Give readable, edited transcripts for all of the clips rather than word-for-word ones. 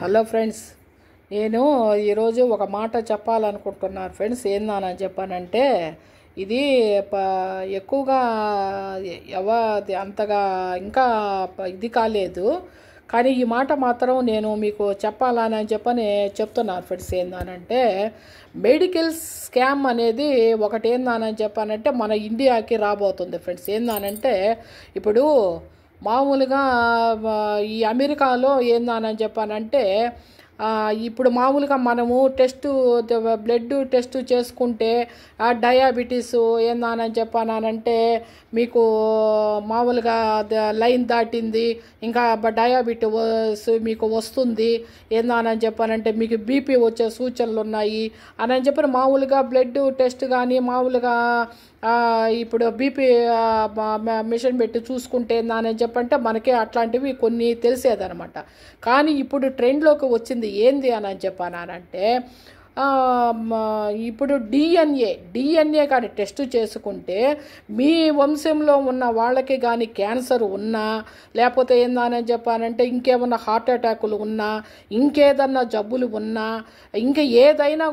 Hello friends, నేను ఈరోజు ఒక మాట చెప్పాలనుకుంటున్నాను ఫ్రెండ్స్. ఏందని చెప్పానంటే, ఇది ఎక్కువగా అంతగా ఇంకా ఇది కాలేదు, కానీ ఈ మాట మాత్రం నేను మీకు చెప్పాలని చెప్పని చెప్తున్నాను ఫ్రెండ్స్. ఏందనంటే, మెడికల్ స్కామ్ అనేది ఒకటి ఏందని చెప్పానంటే మన ఇండియాకి రాబోతుంది ఫ్రెండ్స్. ఏందనంటే, ఇప్పుడు మామూలుగా ఈ అమెరికాలో ఏందని చెప్పానంటే, ఇప్పుడు మామూలుగా మనము బ్లడ్ టెస్ట్ చేసుకుంటే డయాబెటీస్ ఏందని చెప్పానంటే మీకు మామూలుగా లైన్ దాటింది, ఇంకా డయాబెటీస్ మీకు వస్తుంది ఏందని చెప్పానంటే మీకు బీపీ వచ్చే సూచనలు ఉన్నాయి అని చెప్పి మామూలుగా బ్లడ్ టెస్ట్ కానీ మామూలుగా ఇప్పుడు బీపీ మిషన్ పెట్టి చూసుకుంటే ఏందని చెప్పంటే మనకి అట్లాంటివి కొన్ని తెలిసేదనమాట. కానీ ఇప్పుడు ట్రెండ్లోకి వచ్చింది ఏంది అని చెప్పానంటే, ఇప్పుడు డిఎన్ఏ కానీ టెస్ట్ చేసుకుంటే మీ వంశంలో ఉన్న వాళ్ళకి కానీ క్యాన్సర్ ఉన్నా, లేకపోతే ఏందని చెప్పానంటే ఇంకేమన్నా హార్ట్ అటాకులు ఉన్నా, ఇంకేదన్నా జబ్బులు ఉన్నా, ఇంకా ఏదైనా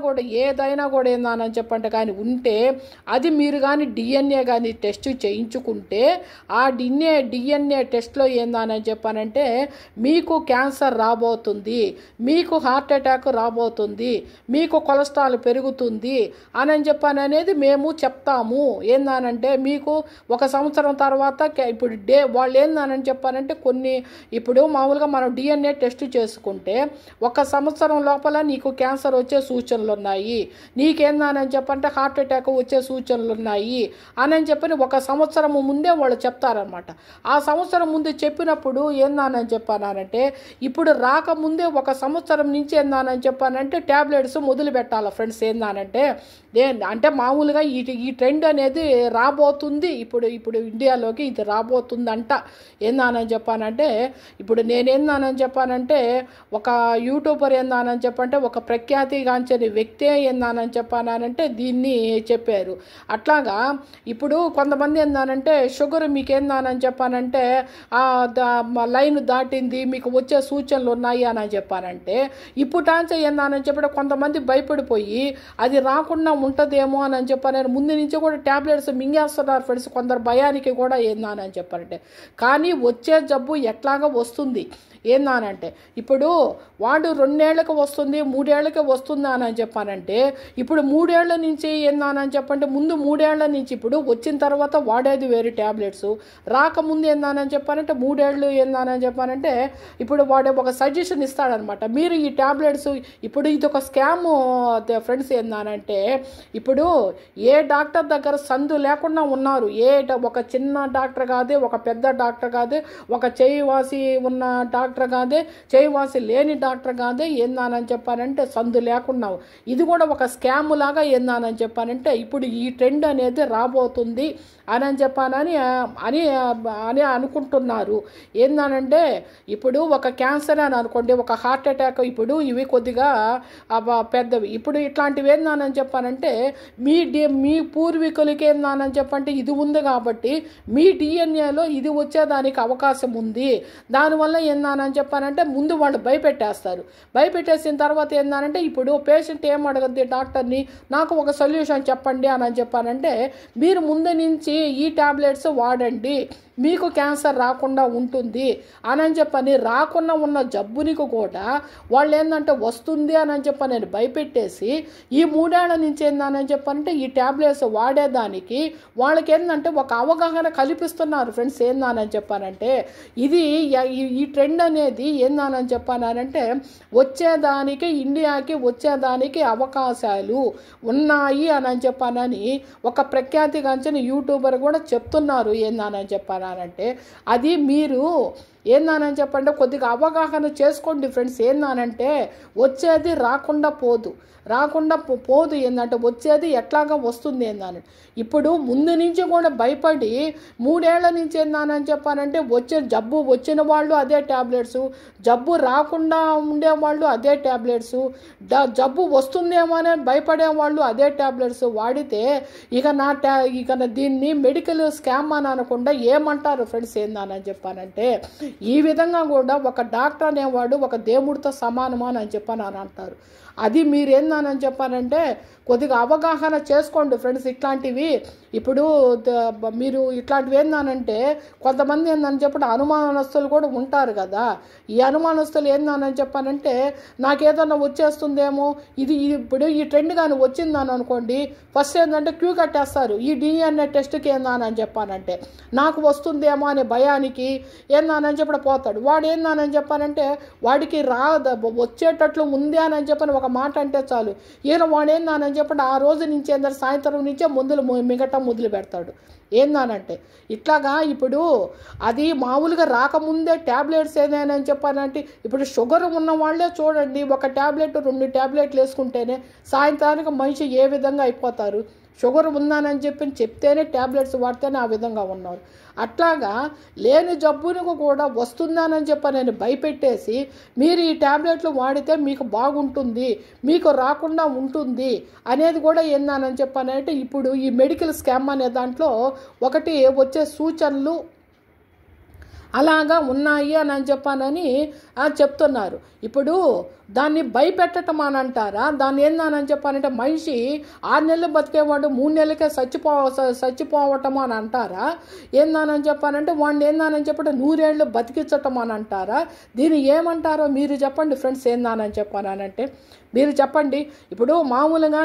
కూడా ఏందని చెప్పంటే కానీ ఉంటే అది మీరు కానీ డిఎన్ఏ కానీ టెస్ట్ చేయించుకుంటే ఆ డిఎన్ఏ టెస్ట్లో ఏందని చెప్పానంటే మీకు క్యాన్సర్ రాబోతుంది, మీకు హార్ట్ అటాక్ రాబోతుంది, మీకు కొలెస్ట్రాల్ పెరుగుతుంది అని చెప్పాను అనేది మేము చెప్తాము. ఏందనంటే మీకు ఒక సంవత్సరం తర్వాత ఇప్పుడు వాళ్ళు ఏందని చెప్పానంటే కొన్ని ఇప్పుడు మామూలుగా మనం డిఎన్ఏ టెస్ట్ చేసుకుంటే ఒక సంవత్సరం లోపల నీకు క్యాన్సర్ వచ్చే సూచనలు ఉన్నాయి, నీకేందని చెప్పంటే హార్ట్ అటాక్ వచ్చే సూచనలు ఉన్నాయి అని చెప్పని ఒక సంవత్సరం ముందే వాళ్ళు చెప్తారనమాట. ఆ సంవత్సరం ముందు చెప్పినప్పుడు ఏందని చెప్పానంటే ఇప్పుడు రాకముందే ఒక సంవత్సరం నుంచి ఏందని చెప్పానంటే ట్యాబ్లెట్స్ మొదలు పెట్టాలి ఫ్రెండ్స్. ఏందనంటే అంటే మామూలుగా ఈ ట్రెండ్ అనేది రాబోతుంది, ఇప్పుడు ఇండియాలోకి ఇది రాబోతుందంట. ఏందని చెప్పానంటే ఇప్పుడు నేనేందని చెప్పానంటే ఒక యూట్యూబర్ ఏందని చెప్పంటే ఒక ప్రఖ్యాతిగాంచని వ్యక్తే ఏందని చెప్పానంటే దీన్ని చెప్పారు. అట్లాగా ఇప్పుడు కొంతమంది ఏందనంటే షుగర్ మీకేందని చెప్పానంటే లైన్ దాటింది, మీకు వచ్చే సూచనలు ఉన్నాయి అని చెప్పానంటే ఇప్పుడు ఏందని చెప్పడం కొంతమంది భయపడిపోయి అది రాకుండా ఉంటుందేమో అని చెప్పాను ముందు నుంచి కూడా ట్యాబ్లెట్స్ మింగేస్తున్నారు ఫ్రెండ్స్, కొందరు భయానికి కూడా ఏందని చెప్పారంటే. కానీ వచ్చే జబ్బు ఎట్లాగా వస్తుంది ఏందనంటే ఇప్పుడు వాడు 2 ఏళ్ళకి వస్తుంది 3 ఏళ్ళకి వస్తుంది అని చెప్పానంటే ఇప్పుడు 3 ఏళ్ల నుంచి ఏందని చెప్పంటే ముందు 3 ఏళ్ల నుంచి ఇప్పుడు వచ్చిన తర్వాత వాడేది వేరే ట్యాబ్లెట్స్, రాకముందు ఏందని చెప్పానంటే 3 ఏళ్ళు ఏందని చెప్పానంటే ఇప్పుడు వాడు ఒక సజెషన్ ఇస్తాడనమాట. మీరు ఈ ట్యాబ్లెట్స్ ఇప్పుడు ఇది ఒక స్కామ్ ఫ్రెండ్స్. ఏందనంటే ఇప్పుడు ఏ డాక్టర్ దగ్గర సందు లేకుండా ఉన్నారు, ఒక చిన్న డాక్టర్ కాదే, ఒక పెద్ద డాక్టర్ కాదే, ఒక చేయి వాసి ఉన్న డాక్టర్ కాదే, చేయివాసి లేని డాక్టర్ కాదే, ఏందని చెప్పానంటే సందు లేకున్నావు. ఇది కూడా ఒక స్కామ్ లాగా ఏందని చెప్పానంటే ఇప్పుడు ఈ ట్రెండ్ అనేది రాబోతుంది అని చెప్పానని అని అనుకుంటున్నారు. ఏందనంటే ఇప్పుడు ఒక క్యాన్సర్ అని అనుకోండి, ఒక హార్ట్ అటాక్, ఇప్పుడు ఇవి కొద్దిగా పెద్దవి. ఇప్పుడు ఇట్లాంటివి ఏందని చెప్పానంటే మీ పూర్వీకులకి ఏందని చెప్పంటే ఇది ఉంది కాబట్టి మీ డిఎన్ఏలో ఇది వచ్చేదానికి అవకాశం ఉంది. దానివల్ల ఏందని చెప్పానంటే ముందు వాళ్ళు భయపెట్టేస్తారు. భయపెట్టేసిన తర్వాత ఏందనంటే ఇప్పుడు పేషెంట్ ఏం అడగద్ది డాక్టర్ని, నాకు ఒక సొల్యూషన్ చెప్పండి అని చెప్పానంటే మీరు ముందు నుంచి ఈ టాబ్లెట్స్ వాడండి, మీకు క్యాన్సర్ రాకుండా ఉంటుంది అని చెప్పని రాకుండా ఉన్న జబ్బునికి కూడా వాళ్ళు ఏంటంటే వస్తుంది అని చెప్పని నేను భయపెట్టేసి ఈ 3 ఏళ్ల నుంచి ఏందని చెప్పానంటే ఈ ట్యాబ్లెట్స్ వాడేదానికి వాళ్ళకి ఏంటంటే ఒక అవగాహన కల్పిస్తున్నారు ఫ్రెండ్స్. ఏందని చెప్పానంటే ఇది ఈ ట్రెండ్ అనేది ఏందని చెప్పానంటే వచ్చేదానికి ఇండియాకి వచ్చేదానికి అవకాశాలు ఉన్నాయి అని చెప్పానని ఒక ప్రఖ్యాతిగాంచిన యూట్యూబర్ కూడా చెప్తున్నారు. ఏందని చెప్పాను అంటే అది మీరు ఏందని చెప్పంటే కొద్దిగా అవగాహన చేసుకోండి ఫ్రెండ్స్. ఏందనంటే వచ్చేది రాకుండా పోదు ఏంటంటే వచ్చేది ఎట్లాగా వస్తుంది ఏందని. ఇప్పుడు ముందు నుంచి కూడా భయపడి 3 ఏళ్ల నుంచి ఏందని చెప్పానంటే జబ్బు వచ్చిన వాళ్ళు అదే ట్యాబ్లెట్స్, జబ్బు రాకుండా ఉండేవాళ్ళు అదే ట్యాబ్లెట్స్, జబ్బు వస్తుందేమో అని భయపడేవాళ్ళు అదే ట్యాబ్లెట్స్ వాడితే ఇక దీన్ని మెడికల్ స్కామ్ అని అనకుండా ఏమంటారు ఫ్రెండ్స్. ఏందని చెప్పానంటే ఈ విధంగా కూడా ఒక డాక్టర్ అనేవాడు ఒక దేవుడితో సమానమా అని చెప్పని అంటారు. అది మీరేందని చెప్పానంటే కొద్దిగా అవగాహన చేసుకోండి ఫ్రెండ్స్. ఇట్లాంటివి ఇప్పుడు మీరు ఇట్లాంటివి ఏందనంటే కొంతమంది ఏందని చెప్పి అనుమానస్తులు కూడా ఉంటారు కదా. ఈ అనుమానస్తులు ఏందని చెప్పానంటే నాకేదన్నా వచ్చేస్తుందేమో, ఇది ఇప్పుడు ఈ ట్రెండ్ కానీ వచ్చిందని అనుకోండి, ఫస్ట్ ఏంటంటే క్యూ కట్టేస్తారు ఈ DNA టెస్ట్కి ఏందని చెప్పానంటే నాకు వస్తుందేమో అనే భయానికి ఏందని చెప్పి పోతాడు. వాడు ఏందని చెప్పానంటే వాడికి వచ్చేటట్లు ఉంది అని చెప్పని ఒక మాట అంటే చాలు, ఈయన వాడు ఏందని చెప్పండి ఆ రోజు నుంచి ఏంటంటే సాయంత్రం నుంచే మందులు మిగటం మొదలు పెడతాడు. ఏందనంటే ఇట్లాగా ఇప్పుడు అది మామూలుగా రాకముందే ట్యాబ్లెట్స్ ఏదైనా అని చెప్పానంటే ఇప్పుడు షుగర్ ఉన్న వాళ్ళే చూడండి, ఒక ట్యాబ్లెట్ 2 ట్యాబ్లెట్లు వేసుకుంటేనే సాయంత్రానికి మనిషి ఏ విధంగా అయిపోతారు. షుగర్ ఉందానని చెప్తేనే ట్యాబ్లెట్స్ వాడితేనే ఆ విధంగా ఉన్నారు. అట్లాగా లేని జబ్బునికి కూడా వస్తుందానని నేను భయపెట్టేసి మీరు ఈ ట్యాబ్లెట్లు వాడితే మీకు బాగుంటుంది, మీకు రాకుండా ఉంటుంది అనేది కూడా ఏందానని చెప్పానంటే ఇప్పుడు ఈ మెడికల్ స్కామ్ అనే దాంట్లో ఒకటి వచ్చే సూచనలు అలాగా ఉన్నాయి అని చెప్పానని చెప్తున్నారు. ఇప్పుడు దాన్ని భయపెట్టడం అని అంటారా, దాన్ని ఏందని చెప్పానంటే మనిషి 6 నెలలు బతికేవాడు 3 నెలలకే చచ్చిపోవటం అని అంటారా, ఏందని చెప్పానంటే వాడిని ఏందని చెప్పంటే 100 ఏళ్ళు బతికించటం అని అంటారా, దీన్ని ఏమంటారో మీరు చెప్పండి ఫ్రెండ్స్. ఏందని చెప్పానంటే మీరు చెప్పండి. ఇప్పుడు మామూలుగా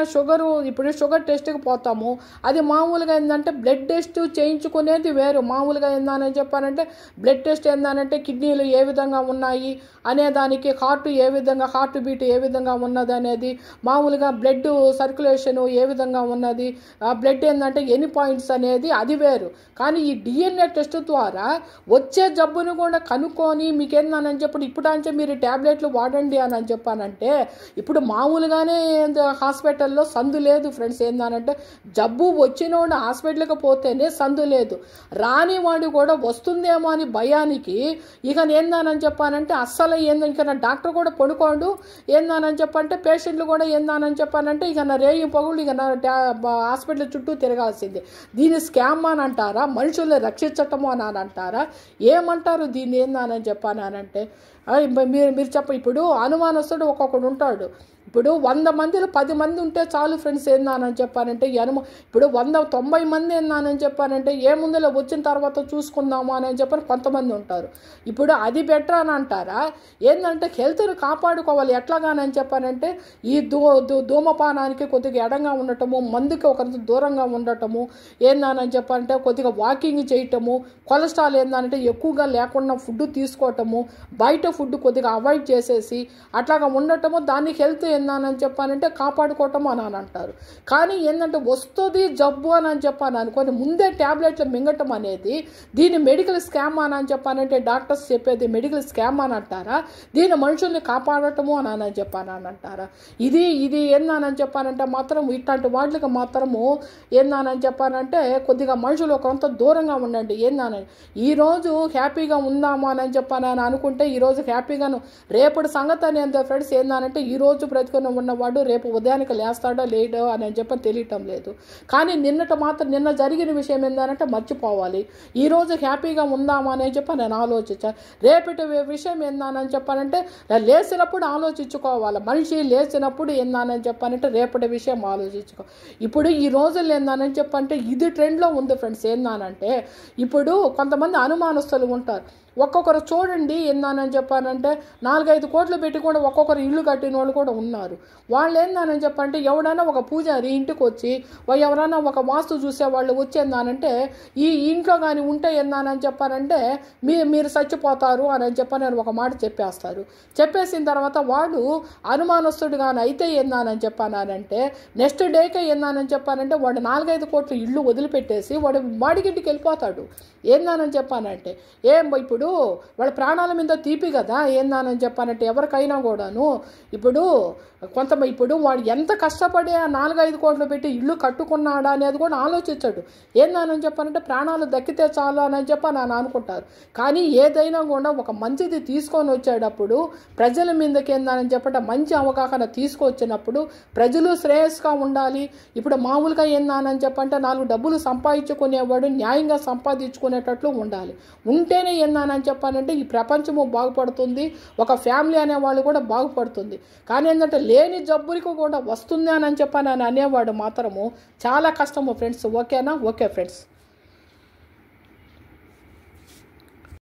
ఇప్పుడు షుగర్ టెస్ట్కి పోతాము, అది మామూలుగా ఏంటంటే బ్లడ్ టెస్ట్ చేయించుకునేది వేరు. మామూలుగా ఏందని చెప్పానంటే బ్లడ్ టెస్ట్ ఏందనంటే కిడ్నీలు ఏ విధంగా ఉన్నాయి అనేదానికి, హార్ట్ బీట్ ఏ విధంగా ఉన్నది అనేది, మామూలుగా బ్లడ్ సర్క్యులేషన్ ఏ విధంగా ఉన్నది, బ్లడ్ ఏంటంటే ఎన్ని పాయింట్స్ అనేది అది వేరు. కానీ ఈ DNA టెస్ట్ ద్వారా వచ్చే జబ్బును కూడా కనుక్కొని మీకేందని చెప్పి ఇప్పుడు అంటే మీరు ట్యాబ్లెట్లు వాడండి అని చెప్పానంటే ఇప్పుడు మామూలుగానే హాస్పిటల్లో సందు లేదు ఫ్రెండ్స్. ఏందనంటే జబ్బు వచ్చినోడు హాస్పిటల్కి పోతేనే సందు లేదు, రాని వాడు కూడా వస్తుందేమో అని భయానికి ఇక ఏందని చెప్పానంటే అస్సలు ఇక నా డాక్టర్ కూడా పడుకోండు. ఏందని చెప్పంటే పేషెంట్లు కూడా ఏందని చెప్పానంటే ఇక నా రేయి పగులు ఇక నా హాస్పిటల్ చుట్టూ తిరగాల్సిందే. దీన్ని స్కామ్ అని అంటారా, మనుషుల్ని రక్షించటము అని అంటారా, ఏమంటారు దీన్ని ఏందని చెప్పానంటే మీరు ఇప్పుడు అనుమానస్తుడు ఒక్కొక్కడు ఉంటాడు. ఇప్పుడు 100 మందిలో 10 మంది ఉంటే చాలు ఫ్రెండ్స్. ఏందని చెప్పానంటే ఇప్పుడు 90 మంది ఏందని చెప్పానంటే ఏ ముందులో వచ్చిన తర్వాత చూసుకుందాము అని చెప్పని కొంతమంది ఉంటారు. ఇప్పుడు అది బెటర్ అని అంటారా, ఏంటంటే హెల్త్ని కాపాడుకోవాలి ఎట్లాగానని చెప్పానంటే ఈ ధూమపానానికి కొద్దిగా ఎడంగా ఉండటము, మందుకి ఒక దూరంగా ఉండటము, ఏందని చెప్పాలంటే కొద్దిగా వాకింగ్ చేయటము, కొలెస్ట్రాల్ ఏంటంటే ఎక్కువగా లేకుండా ఫుడ్ తీసుకోవటము, బయట ఫుడ్ కొద్దిగా అవాయిడ్ చేసేసి అట్లాగా ఉండటము, దాన్ని హెల్త్ ఏందని చెప్పానంటే కాపాడుకోవటం అని అంటారు. కానీ ఏంటంటే వస్తుంది జబ్బు అని చెప్పాను అనుకోని ముందే ట్యాబ్లెట్లు మింగటం అనేది దీన్ని మెడికల్ స్కామ్ అని చెప్పానంటే డాక్టర్స్ చెప్పేది మెడికల్ స్కామ్ అని అంటారా, దీన్ని మనుషుల్ని కాపాడటము అని చెప్పాను అని అంటారా. ఇది ఏందని చెప్పానంటే మాత్రం ఇట్లాంటి వాటికి మాత్రము ఏందని చెప్పానంటే కొద్దిగా మనుషులు కొంత దూరంగా ఉండండి. ఏందని ఈరోజు హ్యాపీగా ఉందాము అని చెప్పాను అనుకుంటే ఈరోజు హ్యాపీగాను రేపటి సంగతి అనేది ఫ్రెండ్స్ ఏందనంటే ఈరోజు బ్రతుకుని ఉన్నవాడు రేపు ఉదయానికి లేస్తాడో లేడో అని చెప్పని తెలియటం లేదు. కానీ నిన్న జరిగిన విషయం ఏందనంటే మర్చిపోవాలి. ఈరోజు హ్యాపీగా ఉందామా అని చెప్పి నేను ఆలోచించాను. రేపటి విషయం ఏందని చెప్పానంటే లేచినప్పుడు ఆలోచించుకోవాలి. మనిషి లేచినప్పుడు ఏందని చెప్పానంటే రేపటి విషయం ఆలోచించుకో. ఇప్పుడు ఈ రోజుల్లో ఏందని చెప్పంటే ఇది ట్రెండ్లో ఉంది ఫ్రెండ్స్. ఏందనంటే ఇప్పుడు కొంతమంది అనుమానస్తులు ఉంటారు. ఒక్కొక్కరు చూడండి ఏందని చెప్పానంటే 4-5 కోట్లు పెట్టి కూడా ఒక్కొక్కరు ఇల్లు కట్టిన వాళ్ళు కూడా ఉన్నారు. వాళ్ళు ఏందని చెప్పంటే ఎవడైనా ఒక పూజారి ఇంటికి వచ్చి ఎవరైనా ఒక వాస్తు చూసే వాళ్ళు వచ్చేందానంటే ఈ ఇంట్లో కానీ ఉంటే ఏందని చెప్పారంటే మీరు చచ్చిపోతారు అని చెప్పని ఒక మాట చెప్పేస్తారు. చెప్పేసిన తర్వాత వాడు అనుమానస్తుడు కానీ అయితే ఏందని చెప్పానంటే నెక్స్ట్ డేకే ఏందని చెప్పానంటే వాడు 4-5 కోట్లు ఇల్లు వదిలిపెట్టేసి వాడికింటికి వెళ్ళిపోతాడు. ఏందని చెప్పానంటే ఇప్పుడు వాళ్ళ ప్రాణాల మీద తీపి కదా. ఏందని చెప్పానంటే ఎవరికైనా కూడాను ఇప్పుడు వాడు ఎంత కష్టపడి 4-5 కోట్లు పెట్టి ఇల్లు కట్టుకున్నాడా అనేది కూడా ఆలోచించాడు. ఏందని చెప్పానంటే ప్రాణాలు దక్కితే చాలు అని చెప్పని అనుకుంటారు. కానీ ఏదైనా కూడా ఒక మంచిది తీసుకొని వచ్చేటప్పుడు ప్రజల మీదకి ఏందని చెప్పంటే మంచి అవగాహన తీసుకొచ్చినప్పుడు ప్రజలు శ్రేయస్గా ఉండాలి. ఇప్పుడు మామూలుగా ఏందని చెప్పంటే 4 డబ్బులు సంపాదించుకునేవాడు న్యాయంగా సంపాదించుకునేటట్లు ఉండాలి. ఉంటేనే ఏందని అని చెప్పానంటే ఈ ప్రపంచము బాగుపడుతుంది, ఒక ఫ్యామిలీ అనేవాళ్ళు కూడా బాగుపడుతుంది. కానీ ఏంటంటే లేని జబ్బులకు కూడా వస్తుంది అని చెప్పాను అని అనేవాడు మాత్రము చాలా కష్టము ఫ్రెండ్స్. ఓకేనా? Okay friends.